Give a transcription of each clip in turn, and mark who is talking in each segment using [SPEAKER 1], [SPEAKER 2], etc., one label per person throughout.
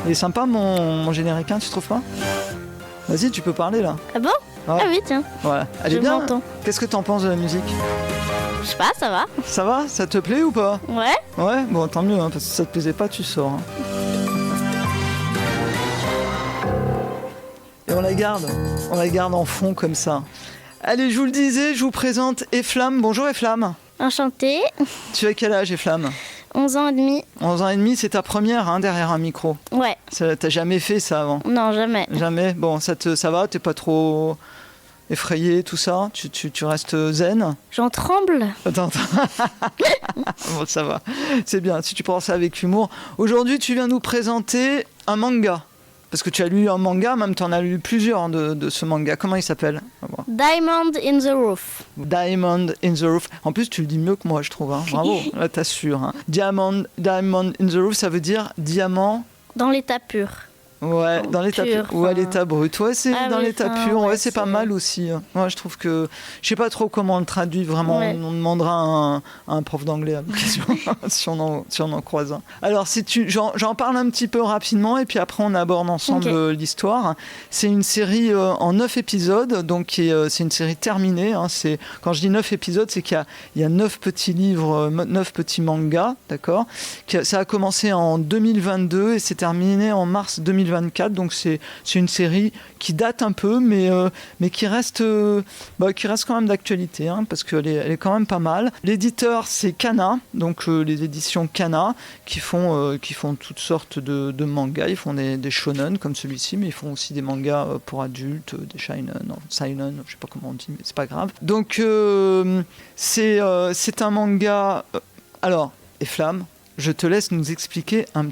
[SPEAKER 1] Il est sympa mon générique, hein, tu trouves pas? Vas-y, tu peux parler là.
[SPEAKER 2] Ah bon?
[SPEAKER 1] Ouais.
[SPEAKER 2] Ah oui, tiens.
[SPEAKER 1] Ouais. Elle est
[SPEAKER 2] Je
[SPEAKER 1] bien.
[SPEAKER 2] m'entends.
[SPEAKER 1] Qu'est-ce que t'en penses de la musique?
[SPEAKER 2] Je sais pas, ça va.
[SPEAKER 1] Ça va? Ça te plaît ou pas?
[SPEAKER 2] Ouais.
[SPEAKER 1] Ouais, bon tant mieux, hein, parce que si ça te plaisait pas, tu sors. Hein. Et on la garde en fond comme ça. Allez, je vous le disais, je vous présente Eflamme. Bonjour Eflamme.
[SPEAKER 2] Enchantée.
[SPEAKER 1] Tu as quel âge Eflamme?
[SPEAKER 2] 11 ans et demi.
[SPEAKER 1] 11 ans et demi, c'est ta première hein, derrière un micro.
[SPEAKER 2] Ouais.
[SPEAKER 1] T'as jamais fait ça avant?
[SPEAKER 2] Non, jamais.
[SPEAKER 1] Jamais. Bon, ça va, t'es pas trop effrayé, tout ça? Tu restes zen?
[SPEAKER 2] J'en tremble.
[SPEAKER 1] Attends. Bon, ça va. C'est bien, si tu prends ça avec humour. Aujourd'hui, tu viens nous présenter un manga. Parce que tu as lu un manga, même tu en as lu plusieurs de ce manga. Comment il s'appelle?
[SPEAKER 2] Diamond in the Roof.
[SPEAKER 1] Diamond in the Roof. En plus, tu le dis mieux que moi, je trouve. Hein. Bravo, là, t'assures. Hein. Diamond in the Roof, ça veut dire diamant...
[SPEAKER 2] Dans l'état pur.
[SPEAKER 1] Ouais, dans l'état pur. Ou à l'état brut. Ouais, c'est dans l'état pur. Ouais, c'est pas mal aussi. Ouais, je trouve que... Je sais pas trop comment on le traduit, vraiment. Ouais. On demandera à un prof d'anglais à l'occasion, si on en croise un. Alors, j'en parle un petit peu rapidement, et puis après, on aborde ensemble l'histoire. C'est une série en 9 épisodes, donc c'est une série terminée. Hein, quand je dis 9 épisodes, c'est qu'il y a 9 petits livres, 9 petits mangas, d'accord? Ça a commencé en 2022, et c'est terminé en mars 2024, donc c'est une série qui date un peu, mais qui reste quand même d'actualité, hein, parce qu'elle est quand même pas mal. L'éditeur, c'est Kana, donc les éditions Kana, qui font toutes sortes de mangas. Ils font des shonen comme celui-ci, mais ils font aussi des mangas pour adultes, des seinen, je sais pas comment on dit, mais c'est pas grave. Donc c'est un manga. Alors, Eflamme, je te laisse nous expliquer un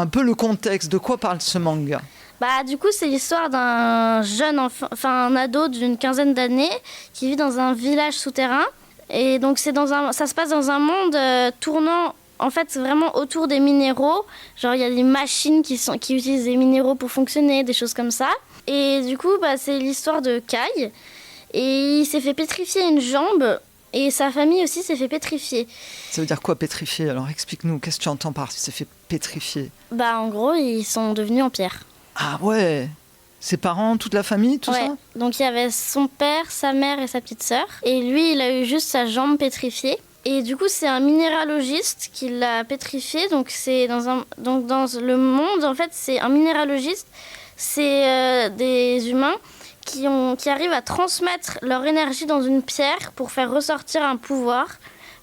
[SPEAKER 1] peu le contexte, de quoi parle ce manga.
[SPEAKER 2] Bah, du coup, c'est l'histoire d'un jeune enfant, un ado d'une quinzaine d'années qui vit dans un village souterrain. Et donc, ça se passe dans un monde tournant, en fait, vraiment autour des minéraux. Genre, il y a des machines qui utilisent des minéraux pour fonctionner, des choses comme ça. Et du coup, c'est l'histoire de Kai. Et il s'est fait pétrifier une jambe. Et sa famille aussi s'est fait pétrifier.
[SPEAKER 1] Ça veut dire quoi, pétrifier? Alors explique-nous, qu'est-ce que tu entends par s'est fait pétrifier?
[SPEAKER 2] En gros, ils sont devenus en pierre.
[SPEAKER 1] Ah ouais. Ses parents, toute la famille, tout ça?
[SPEAKER 2] Donc il y avait son père, sa mère et sa petite sœur. Et lui, il a eu juste sa jambe pétrifiée. Et du coup, c'est un minéralogiste qui l'a pétrifié. Donc dans le monde, en fait, c'est un minéralogiste. C'est des humains qui arrivent à transmettre leur énergie dans une pierre pour faire ressortir un pouvoir.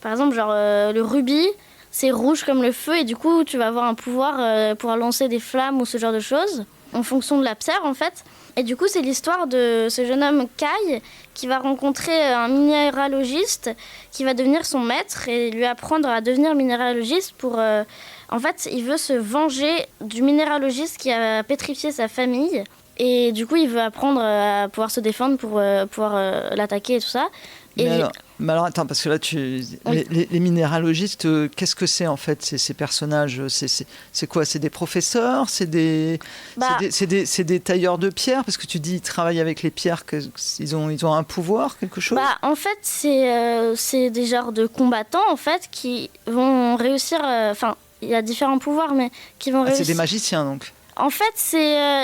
[SPEAKER 2] Par exemple, le rubis, c'est rouge comme le feu et du coup, tu vas avoir un pouvoir pour lancer des flammes ou ce genre de choses, en fonction de la pierre, en fait. Et du coup, c'est l'histoire de ce jeune homme, Kai, qui va rencontrer un minéralogiste qui va devenir son maître et lui apprendre à devenir minéralogiste pour... En fait, il veut se venger du minéralogiste qui a pétrifié sa famille. Et du coup, il veut apprendre à pouvoir se défendre pour pouvoir l'attaquer et tout ça.
[SPEAKER 1] Mais alors, attends, parce que là, les minéralogistes, qu'est-ce que c'est en fait, ces personnages? C'est quoi? C'est des professeurs? C'est des tailleurs de pierre? Parce que tu dis qu'ils travaillent avec les pierres, ils ont un pouvoir, quelque chose? En
[SPEAKER 2] fait, c'est des genres de combattants, en fait, qui vont réussir... il y a différents pouvoirs, mais qui vont réussir...
[SPEAKER 1] C'est des magiciens, donc? En
[SPEAKER 2] fait,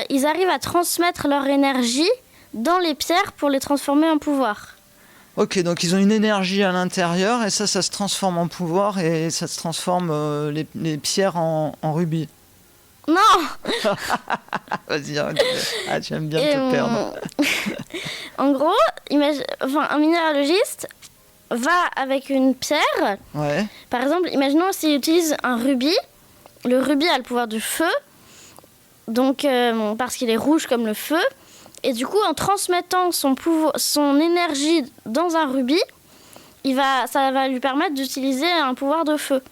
[SPEAKER 2] ils arrivent à transmettre leur énergie dans les pierres pour les transformer en pouvoir.
[SPEAKER 1] Ok, donc ils ont une énergie à l'intérieur et ça se transforme en pouvoir et ça se transforme les pierres en rubis.
[SPEAKER 2] Non.
[SPEAKER 1] Vas-y, tu aimes bien te perdre.
[SPEAKER 2] En gros, un minéralogiste va avec une pierre.
[SPEAKER 1] Ouais.
[SPEAKER 2] Par exemple, imaginons s'il utilise un rubis. Le rubis a le pouvoir du feu. Donc, parce qu'il est rouge comme le feu. Et du coup, en transmettant son énergie dans un rubis, ça va lui permettre d'utiliser un pouvoir de feu.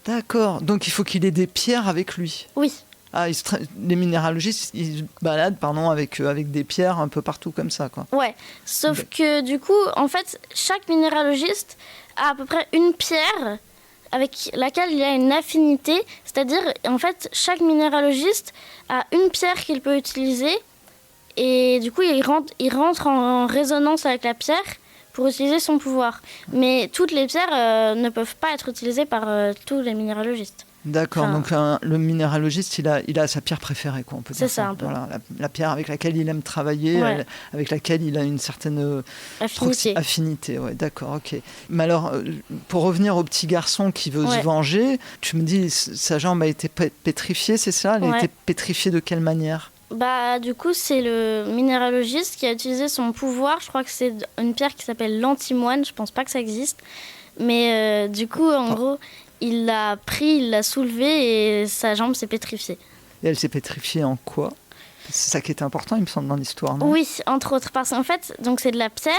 [SPEAKER 1] D'accord. Donc, il faut qu'il ait des pierres avec lui.
[SPEAKER 2] Oui.
[SPEAKER 1] Ah, les minéralogistes, ils se baladent avec des pierres un peu partout comme ça, quoi.
[SPEAKER 2] Ouais. Sauf que du coup, en fait, chaque minéralogiste a à peu près une pierre avec laquelle il a une affinité. C'est-à-dire, en fait, chaque minéralogiste a une pierre qu'il peut utiliser et du coup, il rentre en résonance avec la pierre pour utiliser son pouvoir. Mais toutes les pierres ne peuvent pas être utilisées par tous les minéralogistes.
[SPEAKER 1] D'accord, donc le minéralogiste, il a sa pierre préférée, quoi, on peut dire.
[SPEAKER 2] C'est ça, un peu.
[SPEAKER 1] Voilà, la pierre avec laquelle il aime travailler, avec laquelle il a une certaine affinité. Ouais, d'accord, ok. Mais alors, pour revenir au petit garçon qui veut se venger, tu me dis, sa jambe a été pétrifiée, c'est ça? Elle a été pétrifiée de quelle manière?
[SPEAKER 2] Du coup, c'est le minéralogiste qui a utilisé son pouvoir. Je crois que c'est une pierre qui s'appelle l'antimoine. Je pense pas que ça existe. Mais du coup, en gros, il l'a pris, il l'a soulevé et sa jambe s'est pétrifiée.
[SPEAKER 1] Et elle s'est pétrifiée en quoi? C'est ça qui est important, il me semble, dans l'histoire, non?
[SPEAKER 2] Oui, entre autres. Parce qu'en fait, donc c'est de la pierre,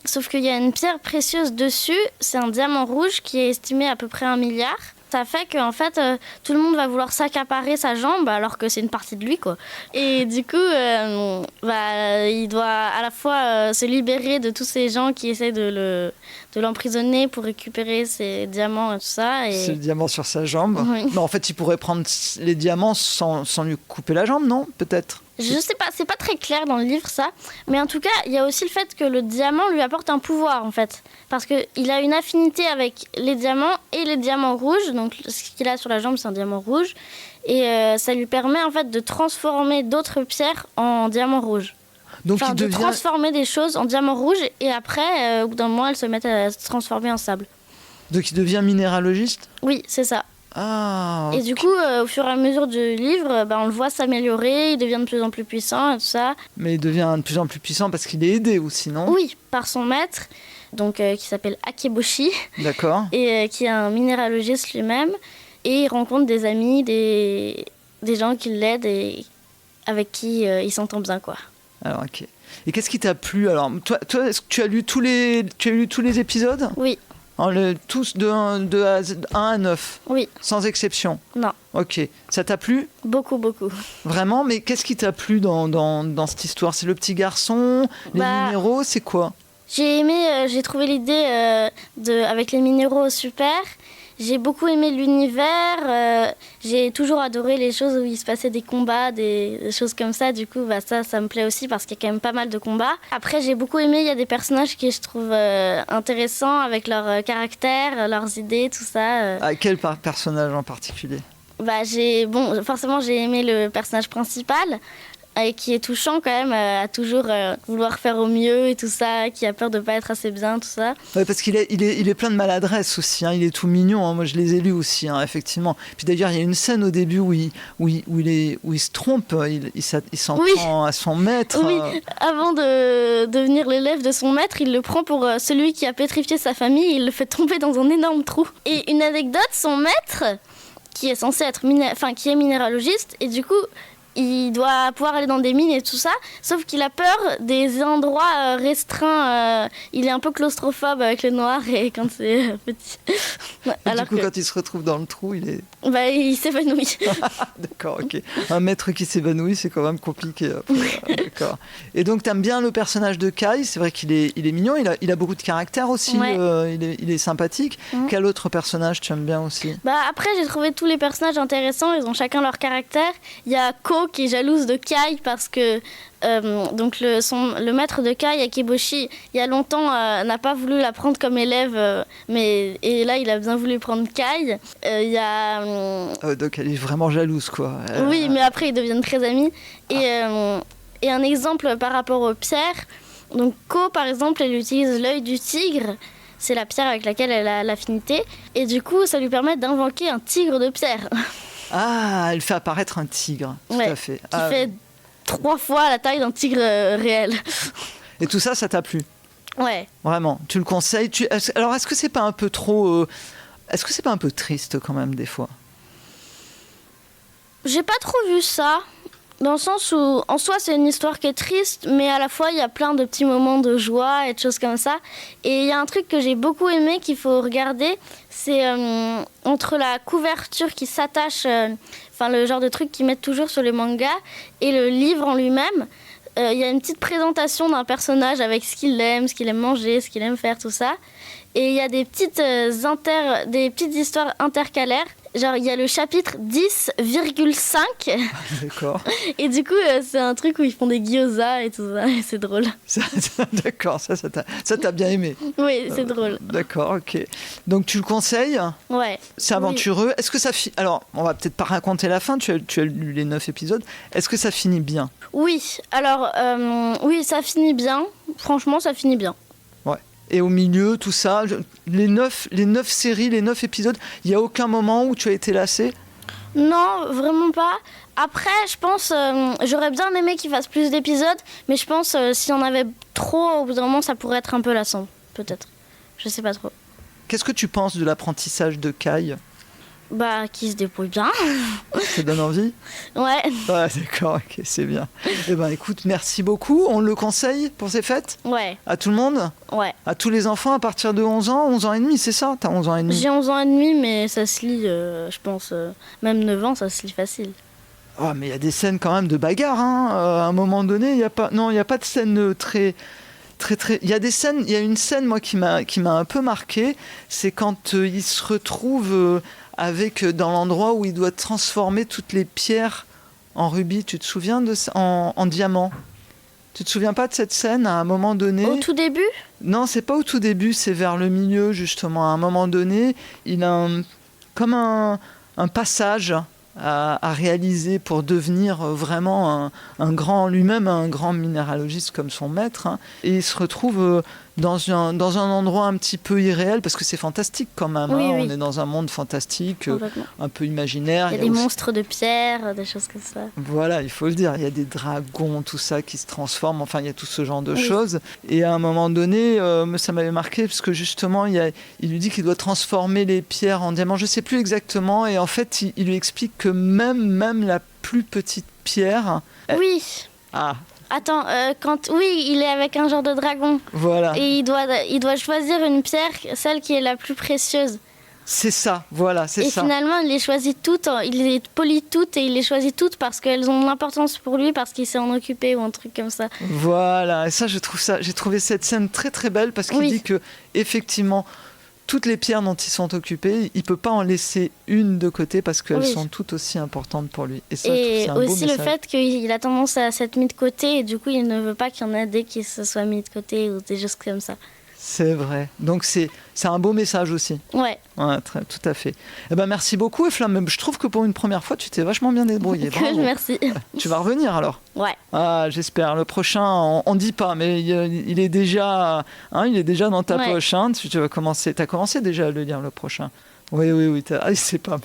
[SPEAKER 2] sauf qu'il y a une pierre précieuse dessus. C'est un diamant rouge qui est estimé à peu près 1 milliard. Ça fait qu'en fait, tout le monde va vouloir s'accaparer sa jambe alors que c'est une partie de lui, quoi. Et du coup, il doit à la fois se libérer de tous ces gens qui essaient de l'emprisonner pour récupérer ses diamants et tout ça.
[SPEAKER 1] C'est le diamant sur sa jambe.
[SPEAKER 2] Oui.
[SPEAKER 1] Mais en fait, il pourrait prendre les diamants sans lui couper la jambe, non? Peut-être.
[SPEAKER 2] Je sais pas, c'est pas très clair dans le livre ça, mais en tout cas, il y a aussi le fait que le diamant lui apporte un pouvoir en fait, parce qu'il a une affinité avec les diamants et les diamants rouges, donc ce qu'il a sur la jambe c'est un diamant rouge, et ça lui permet en fait de transformer d'autres pierres en diamants rouges. Donc de transformer des choses en diamants rouges et après, au bout d'un moment, elles se mettent à se transformer en sable.
[SPEAKER 1] Donc il devient minéralogiste?
[SPEAKER 2] Oui, c'est ça.
[SPEAKER 1] Ah, okay.
[SPEAKER 2] Et du coup, au fur et à mesure du livre, on le voit s'améliorer, il devient de plus en plus puissant et tout ça.
[SPEAKER 1] Mais il devient de plus en plus puissant parce qu'il est aidé aussi, non?
[SPEAKER 2] Oui, par son maître, donc, qui s'appelle Akeboshi.
[SPEAKER 1] D'accord.
[SPEAKER 2] Et qui est un minéralogiste lui-même. Et il rencontre des amis, des gens qui l'aident et avec qui il s'entend bien, quoi.
[SPEAKER 1] Alors, ok. Et qu'est-ce qui t'a plu? Alors, toi, est-ce que tu as lu tous les épisodes?
[SPEAKER 2] Oui.
[SPEAKER 1] Tous de 1 à 9? Oui. Sans exception?
[SPEAKER 2] Non.
[SPEAKER 1] Ok. Ça t'a plu?
[SPEAKER 2] Beaucoup, beaucoup.
[SPEAKER 1] Vraiment? Mais qu'est-ce qui t'a plu dans cette histoire? C'est le petit garçon? Les minéraux? C'est quoi?
[SPEAKER 2] J'ai trouvé l'idée avec les minéraux super. J'ai beaucoup aimé l'univers. J'ai toujours adoré les choses où il se passait des combats, des choses comme ça. Du coup, ça me plaît aussi parce qu'il y a quand même pas mal de combats. Après, j'ai beaucoup aimé, il y a des personnages que je trouve intéressants avec leur caractère, leurs idées, tout ça.
[SPEAKER 1] Quel personnage en particulier?
[SPEAKER 2] Forcément, j'ai aimé le personnage principal. Et qui est touchant quand même, à toujours vouloir faire au mieux et tout ça, qui a peur de pas être assez bien, tout ça.
[SPEAKER 1] Ouais, parce qu'il est plein de maladresse aussi, hein. Il est tout mignon, hein. Moi je les ai lus aussi, hein, effectivement. Puis d'ailleurs il y a une scène au début où il se trompe, il s'en prend à son maître.
[SPEAKER 2] Oui, avant de devenir l'élève de son maître, il le prend pour celui qui a pétrifié sa famille, il le fait tomber dans un énorme trou. Et une anecdote, son maître, qui est censé être qui est minéralogiste, et du coup il doit pouvoir aller dans des mines et tout ça, sauf qu'il a peur des endroits restreints. Il est un peu claustrophobe avec le noir et quand c'est petit.
[SPEAKER 1] Alors du coup, quand il se retrouve dans le trou, il est...
[SPEAKER 2] il s'évanouit.
[SPEAKER 1] D'accord, ok. Un maître qui s'évanouit, c'est quand même compliqué. D'accord. Et donc, t'aimes bien le personnage de Kai? C'est vrai qu'il est mignon, il a beaucoup de caractère aussi, il est sympathique. Quel autre personnage tu aimes bien aussi?
[SPEAKER 2] Après, j'ai trouvé tous les personnages intéressants, ils ont chacun leur caractère. Il y a Ko qui est jalouse de Kai parce que donc le maître de Kai, Akeboshi, il y a longtemps n'a pas voulu la prendre comme élève, et là il a bien voulu prendre Kai. Il y a
[SPEAKER 1] donc elle est vraiment jalouse, quoi.
[SPEAKER 2] Oui, mais après ils deviennent très amis. Et un exemple par rapport aux pierres, donc Ko par exemple, elle utilise l'œil du tigre. C'est la pierre avec laquelle elle a l'affinité, et du coup ça lui permet d'invoquer un tigre de pierre.
[SPEAKER 1] Ah, elle fait apparaître un tigre, tout à fait.
[SPEAKER 2] Qui fait 3 fois la taille d'un tigre réel.
[SPEAKER 1] Et tout ça, ça t'a plu?
[SPEAKER 2] Ouais.
[SPEAKER 1] Vraiment, tu le conseilles? Alors, est-ce que c'est pas un peu trop... Est-ce que c'est pas un peu triste quand même, des fois?
[SPEAKER 2] J'ai pas trop vu ça. Dans le sens où, en soi, c'est une histoire qui est triste, mais à la fois, il y a plein de petits moments de joie et de choses comme ça. Et il y a un truc que j'ai beaucoup aimé, qu'il faut regarder, c'est entre la couverture qui s'attache, le genre de truc qu'ils mettent toujours sur les mangas, et le livre en lui-même. Il y a une petite présentation d'un personnage avec ce qu'il aime manger, ce qu'il aime faire, tout ça. Et il y a des petites histoires intercalaires. genre il y a le chapitre 10,5.
[SPEAKER 1] D'accord.
[SPEAKER 2] Et du coup, c'est un truc où ils font des gyoza et tout ça, et c'est drôle.
[SPEAKER 1] D'accord, ça t'a bien aimé.
[SPEAKER 2] Oui, c'est drôle.
[SPEAKER 1] D'accord, ok. Donc tu le conseilles?
[SPEAKER 2] Ouais.
[SPEAKER 1] C'est aventureux. Oui. Est-ce que ça Alors, on va peut-être pas raconter la fin, tu as lu les 9 épisodes. Est-ce que ça finit bien?
[SPEAKER 2] Oui, alors, oui, ça finit bien. Franchement, ça finit bien.
[SPEAKER 1] Ouais. Et au milieu, tout ça, les 9 séries, les 9 épisodes, il n'y a aucun moment où tu as été lassé?
[SPEAKER 2] Non, vraiment pas. Après, je pense, j'aurais bien aimé qu'il fasse plus d'épisodes, mais je pense s'il y en avait trop, au bout d'un moment, ça pourrait être un peu lassant, peut-être. Je sais pas trop.
[SPEAKER 1] Qu'est-ce que tu penses de l'apprentissage de Kai?
[SPEAKER 2] Bah, qui se débrouille bien.
[SPEAKER 1] Ça donne envie?
[SPEAKER 2] Ouais.
[SPEAKER 1] Ah, d'accord, ok, c'est bien. Eh ben, écoute, merci beaucoup. On le conseille pour ces fêtes?
[SPEAKER 2] Ouais.
[SPEAKER 1] À tout le monde?
[SPEAKER 2] Ouais.
[SPEAKER 1] À tous les enfants à partir de 11 ans et demi, c'est ça? T'as 11 ans et demi?
[SPEAKER 2] J'ai 11 ans et demi, mais ça se lit, je pense, même 9 ans, ça se lit facile.
[SPEAKER 1] Oh, mais il y a des scènes quand même de bagarre, hein. À un moment donné, il n'y a pas de scène très... Il y a une scène moi qui m'a un peu marqué, c'est quand il se retrouve dans l'endroit où il doit transformer toutes les pierres en rubis. Tu te souviens de ça, en diamant? Tu te souviens pas de cette scène à un moment donné?
[SPEAKER 2] Au tout début?
[SPEAKER 1] Non, c'est pas au tout début, c'est vers le milieu justement. À un moment donné, il a comme un passage à réaliser pour devenir vraiment un grand, lui-même un grand minéralogiste comme son maître, hein. Et il se retrouve dans un endroit un petit peu irréel, parce que c'est fantastique quand même,
[SPEAKER 2] oui,
[SPEAKER 1] hein.
[SPEAKER 2] Oui.
[SPEAKER 1] On est dans un monde fantastique, un peu imaginaire.
[SPEAKER 2] Il y a des monstres de pierre, des choses comme ça.
[SPEAKER 1] Voilà, il faut le dire, il y a des dragons, tout ça qui se transforment, enfin il y a tout ce genre de choses. Et à un moment donné, ça m'avait marqué, parce que justement, il lui dit qu'il doit transformer les pierres en diamants, je ne sais plus exactement, et en fait, il lui explique que même la plus petite pierre...
[SPEAKER 2] Oui.
[SPEAKER 1] Ah.
[SPEAKER 2] Attends, il est avec un genre de dragon.
[SPEAKER 1] Voilà.
[SPEAKER 2] Et il doit choisir une pierre, celle qui est la plus précieuse.
[SPEAKER 1] C'est ça, voilà, c'est ça.
[SPEAKER 2] Et finalement, il les choisit toutes, il les polie toutes et il les choisit toutes parce qu'elles ont de l'importance pour lui, parce qu'il s'est en occupé ou un truc comme ça.
[SPEAKER 1] Voilà, et ça, j'ai trouvé cette scène très très belle, parce qu'il dit que effectivement, toutes les pierres dont ils sont occupés, il ne peut pas en laisser une de côté parce qu'elles sont toutes aussi importantes pour lui. Et ça, je trouve que c'est un beau
[SPEAKER 2] aussi
[SPEAKER 1] message.
[SPEAKER 2] Le fait qu'il a tendance à s'être mis de côté et du coup, il ne veut pas qu'il y en ait des qui se soient mis de côté ou des choses comme ça.
[SPEAKER 1] C'est vrai. Donc c'est un beau message aussi.
[SPEAKER 2] Ouais.
[SPEAKER 1] Ouais, tout à fait. Eh ben, merci beaucoup, Eflamme. Je trouve que pour une première fois, tu t'es vachement bien débrouillée. Bravo.
[SPEAKER 2] Merci.
[SPEAKER 1] Tu vas revenir alors?
[SPEAKER 2] Ouais.
[SPEAKER 1] Ah, j'espère. Le prochain, on dit pas, mais il est déjà dans ta poche. Hein. Tu vas commencer. T'as commencé déjà à le lire, le prochain. Oui. C'est pas.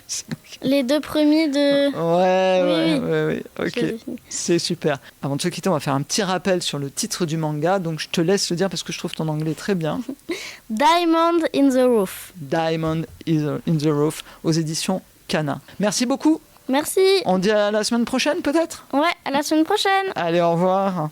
[SPEAKER 2] Les 2 premiers de.
[SPEAKER 1] Oui. Ok. C'est super. Avant de se quitter, on va faire un petit rappel sur le titre du manga. Donc je te laisse le dire parce que je trouve ton anglais très bien.
[SPEAKER 2] Diamond in the Rough.
[SPEAKER 1] Diamond in the Rough aux éditions Kana. Merci beaucoup.
[SPEAKER 2] Merci.
[SPEAKER 1] On dit à la semaine prochaine peut-être?
[SPEAKER 2] Ouais, à la semaine prochaine.
[SPEAKER 1] Allez, au revoir.